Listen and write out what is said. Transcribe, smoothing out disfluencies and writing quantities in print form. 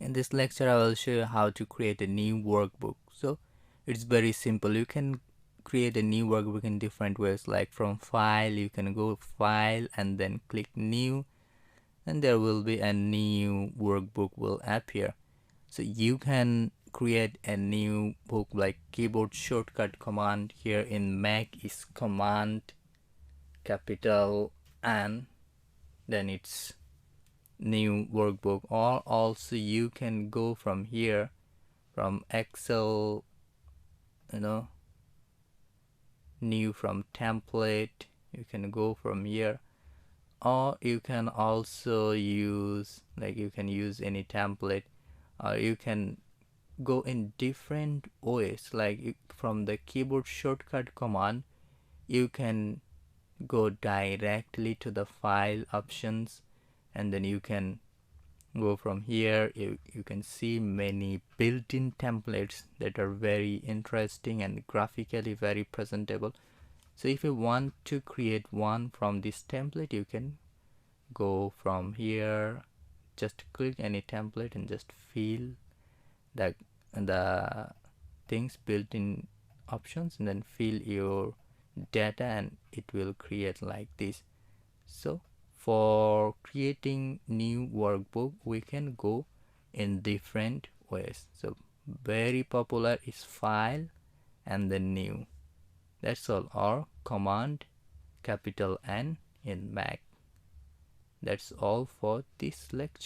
In this lecture, I will show you how to create a new workbook. So it's very simple. You can create a new workbook in different ways, like from file, you can go file and then click new, and there will be a new workbook will appear. So you can create a new book like keyboard shortcut command here in Mac is command capital and then it's new workbook. Or also you can go from here from Excel, new from template, you can go from here. Or you can also use, like, you can use any template, or you can go in different ways, like from the keyboard shortcut command you can go directly to the file options, and then you can go from here. You can see many built-in templates that are very interesting and graphically very presentable. So if you want to create one from this template, you can go from here, just click any template and just fill the things built in options, and then fill your data and it will create like this. So for creating new workbook, we can go in different ways. So very popular is file and then new. That's all, or command capital N in Mac. That's all for this lecture.